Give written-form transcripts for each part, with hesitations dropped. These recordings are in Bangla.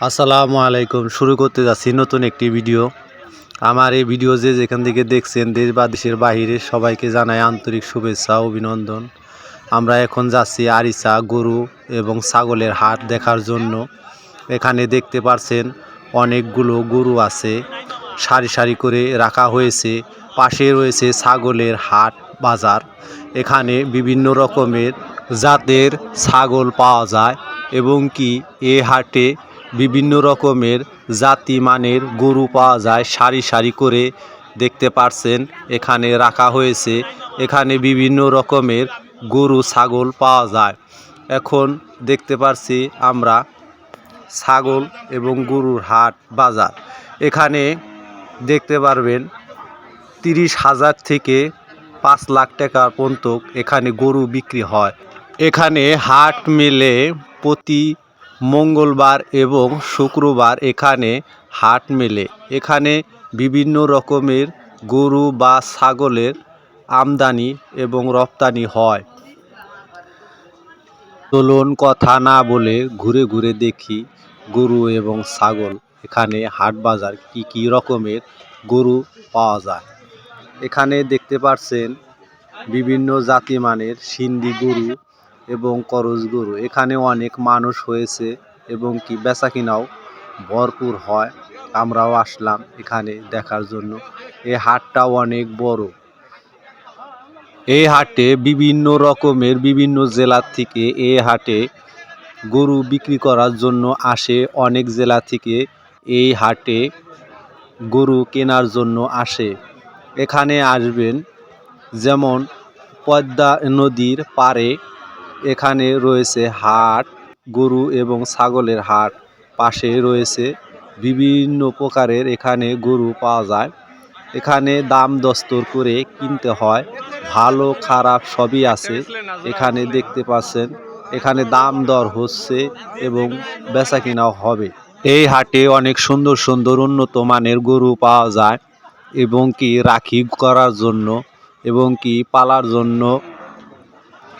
আসসালামু আলাইকুম। শুরু করতে যাচ্ছি নতুন একটি ভিডিও। আমার এই ভিডিও যেখান থেকে দেখছেন, দেশ বা দেশের বাহিরে, সবাইকে জানাই আন্তরিক শুভেচ্ছা ও অভিনন্দন। আমরা এখন যাচ্ছি আরিচা গরু এবং ছাগলের হাট দেখার জন্য। এখানে দেখতে পাচ্ছেন অনেকগুলো গরু আছে, সারি সারি করে রাখা হয়েছে। পাশে রয়েছে ছাগলের হাট বাজার। এখানে বিভিন্ন রকমের জাতের ছাগল পাওয়া যায় এবং কি এ হাটে বিভিন্ন রকমের জাতি মানের গরু পাওয়া যায়। সারি সারি করে দেখতে পাচ্ছেন এখানে রাখা হয়েছে। এখানে বিভিন্ন রকমের গরু ছাগল পাওয়া যায়। এখন দেখতে পাচ্ছি আমরা ছাগল এবং গরুর হাট বাজার। এখানে দেখতে পারবেন 30,000 থেকে 5 লাখ টাকা পর্যন্ত এখানে গরু বিক্রি হয়। এখানে হাট মেলে প্রতি মঙ্গলবার এবং শুক্রবার এখানে হাট মেলে। এখানে বিভিন্ন রকমের গরু বা ছাগলের আমদানি এবং রপ্তানি হয়। চলুন কথা না বলে ঘুরে ঘুরে দেখি গরু এবং ছাগল এখানে হাট বাজার কি কি রকমের গরু পাওয়া যায়। এখানে দেখতে পাচ্ছেন বিভিন্ন জাতিমানের সিন্ধি গরু এবং করজ গরু। এখানে অনেক মানুষ হয়েছে এবং কি বেচা কিনাও ভরপুর হয়। আমরাও আসলাম এখানে দেখার জন্য। এই হাটটাও অনেক বড়। এই হাটে বিভিন্ন রকমের বিভিন্ন জেলার থেকে এই হাটে গরু বিক্রি করার জন্য আসে। অনেক জেলা থেকে এই হাটে গরু কেনার জন্য আসে। এখানে আসবেন, যেমন পদ্মা নদীর পাড়ে এখানে রয়েছে হাট, গরু এবং ছাগলের হাট। পাশে রয়েছে বিভিন্ন প্রকারের এখানে গরু পাওয়া যায়। এখানে দাম দস্তর করে কিনতে হয়, ভালো খারাপ সবই আছে। এখানে দেখতে পাচ্ছেন এখানে দাম দর হচ্ছে এবং বেচা কিনাও হবে। এই হাটে অনেক সুন্দর সুন্দর উন্নত মানের গরু পাওয়া যায় এবং কি রাখি করার জন্য এবং কি পালার জন্য,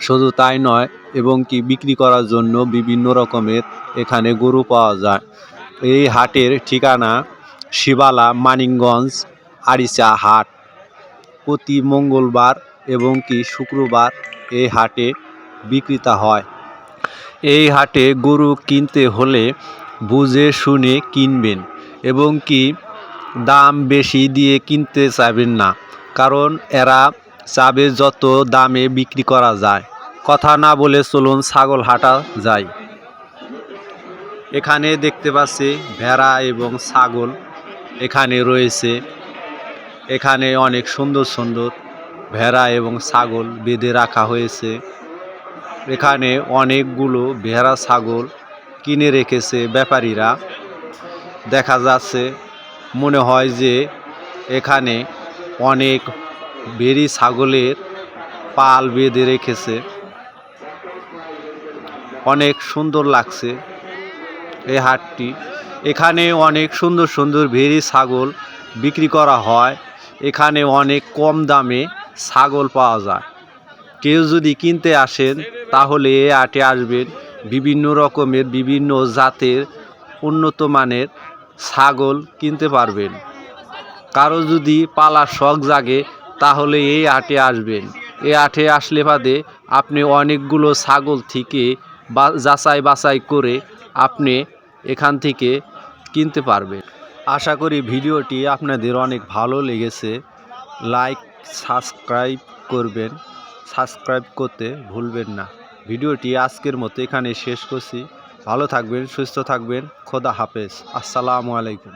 শুধু তাই নয়, এবং কি বিক্রি করার জন্য বিভিন্ন রকমের এখানে গরু পাওয়া যায়। এই হাটের ঠিকানা শিবালা, মানিকগঞ্জ, আরিচা হাট। প্রতি মঙ্গলবার এবং কি শুক্রবার এই হাটে বিক্রিতা হয়। এই হাটে গরু কিনতে হলে বুঝে শুনে কিনবেন এবং কি দাম বেশি দিয়ে কিনতে চাইবেন না, কারণ এরা চাবে যত দামে বিক্রি করা যায়। কথা না বলে চলুন ছাগল হাটা যায়। এখানে দেখতে পাচ্ছি ভেড়া এবং ছাগল এখানে রয়েছে। এখানে অনেক সুন্দর সুন্দর ভেড়া এবং ছাগল বেঁধে রাখা হয়েছে। এখানে অনেকগুলো ভেড়া ছাগল কিনে রেখেছে ব্যাপারীরা। দেখা যাচ্ছে, মনে হয় যে এখানে অনেক ভেড়ি ছাগলের পাল বেঁধে রেখেছে। অনেক সুন্দর লাগছে এই হাটটি। এখানে অনেক সুন্দর সুন্দর ভেড়ি ছাগল বিক্রি করা হয়। এখানে অনেক কম দামে ছাগল পাওয়া যায়। কেউ যদি কিনতে আসেন তাহলে এই হাটে আসবেন। বিভিন্ন রকমের বিভিন্ন জাতের উন্নত মানের ছাগল কিনতে পারবেন। কারো যদি পালার শখ জাগে তাহলে এই হাটে আসবেন। এই হাটে আসলে বাদে আপনি অনেকগুলো ছাগল থেকে যাচাই বাছাই করে আপনি এখান থেকে কিনতে পারবেন। আশা করি ভিডিওটি আপনাদের অনেক ভালো লেগেছে। লাইক সাবস্ক্রাইব করবেন, সাবস্ক্রাইব করতে ভুলবেন না। ভিডিওটি আজকের মতো এখানে শেষ করছি। ভালো থাকবেন, সুস্থ থাকবেন। খোদা হাফেজ। আসসালামু আলাইকুম।